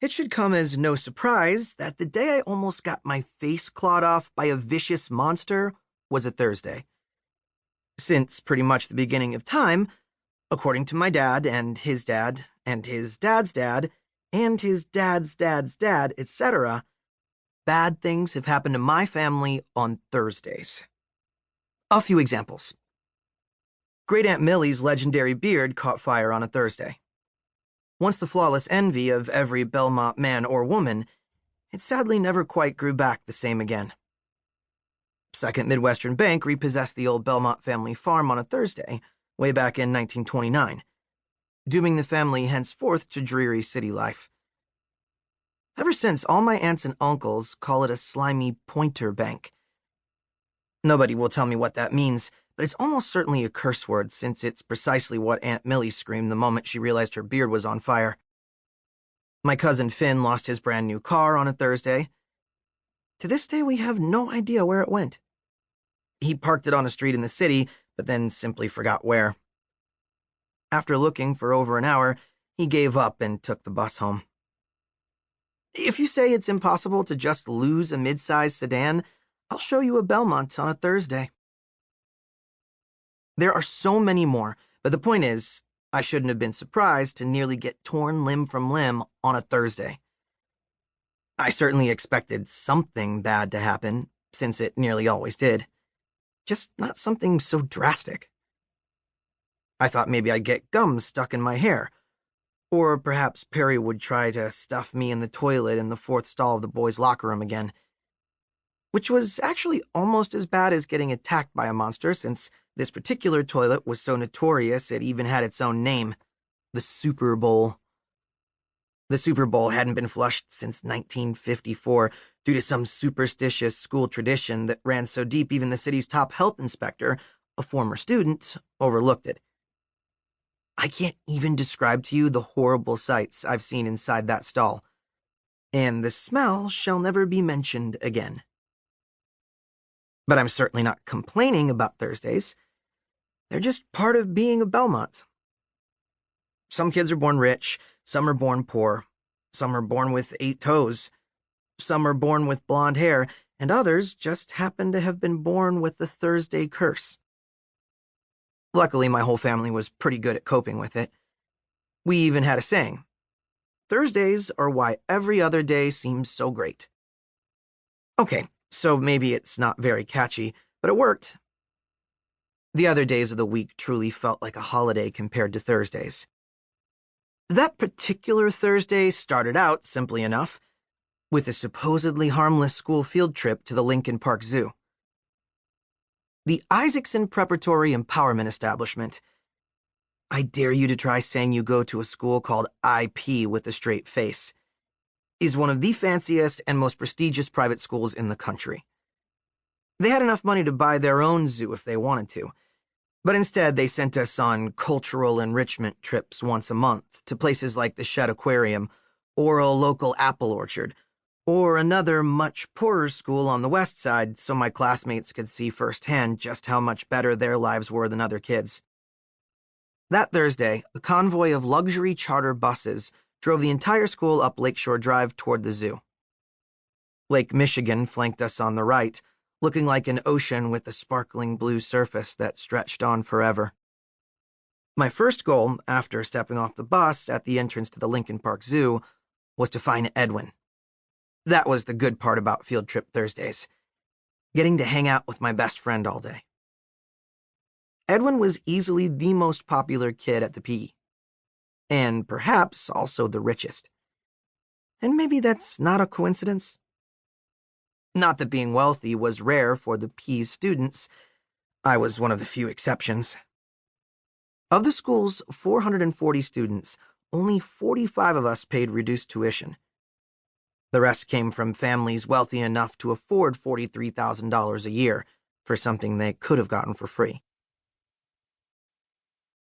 It should come as no surprise that the day I almost got my face clawed off by a vicious monster was a Thursday. Since pretty much the beginning of time, according to my dad and his dad and his dad's dad and his dad's dad's dad, etc., bad things have happened to my family on Thursdays. A few examples. Great Aunt Millie's legendary beard caught fire on a Thursday. Once the flawless envy of every Belmont man or woman, it sadly never quite grew back the same again. Second Midwestern Bank repossessed the old Belmont family farm on a Thursday, way back in 1929, dooming the family henceforth to dreary city life. Ever since, all my aunts and uncles call it a slimy pointer bank. Nobody will tell me what that means, but it's almost certainly a curse word since it's precisely what Aunt Millie screamed the moment she realized her beard was on fire. My cousin Finn lost his brand new car on a Thursday. To this day, we have no idea where it went. He parked it on a street in the city, but then simply forgot where. After looking for over an hour, he gave up and took the bus home. If you say it's impossible to just lose a mid-sized sedan, I'll show you a Belmont on a Thursday. There are so many more, but the point is, I shouldn't have been surprised to nearly get torn limb from limb on a Thursday. I certainly expected something bad to happen, since it nearly always did. Just not something so drastic. I thought maybe I'd get gum stuck in my hair, or perhaps Perry would try to stuff me in the toilet in the fourth stall of the boys' locker room again. Which was actually almost as bad as getting attacked by a monster, since this particular toilet was so notorious it even had its own name, the Super Bowl. The Super Bowl hadn't been flushed since 1954 due to some superstitious school tradition that ran so deep even the city's top health inspector, a former student, overlooked it. I can't even describe to you the horrible sights I've seen inside that stall, and the smell shall never be mentioned again. But I'm certainly not complaining about Thursdays. They're just part of being a Belmont. Some kids are born rich, some are born poor, some are born with 8 toes, some are born with blonde hair, and others just happen to have been born with the Thursday curse. Luckily, my whole family was pretty good at coping with it. We even had a saying: Thursdays are why every other day seems so great. Okay, so maybe it's not very catchy, but it worked. The other days of the week truly felt like a holiday compared to Thursdays. That particular Thursday started out, simply enough, with a supposedly harmless school field trip to the Lincoln Park Zoo. The Isaacson Preparatory Empowerment Establishment. I dare you to try saying you go to a school called IP with a straight face. Is one of the fanciest and most prestigious private schools in the country. They had enough money to buy their own zoo if they wanted to, but instead they sent us on cultural enrichment trips once a month to places like the Shed Aquarium, or a local apple orchard, or another much poorer school on the west side so my classmates could see firsthand just how much better their lives were than other kids. That Thursday, a convoy of luxury charter buses drove the entire school up Lakeshore Drive toward the zoo. Lake Michigan flanked us on the right, looking like an ocean with a sparkling blue surface that stretched on forever. My first goal, after stepping off the bus at the entrance to the Lincoln Park Zoo, was to find Edwin. That was the good part about field trip Thursdays, getting to hang out with my best friend all day. Edwin was easily the most popular kid at the PE. And perhaps also the richest. And maybe that's not a coincidence. Not that being wealthy was rare for the PE's students. I was one of the few exceptions. Of the school's 440 students, only 45 of us paid reduced tuition. The rest came from families wealthy enough to afford $43,000 a year for something they could have gotten for free.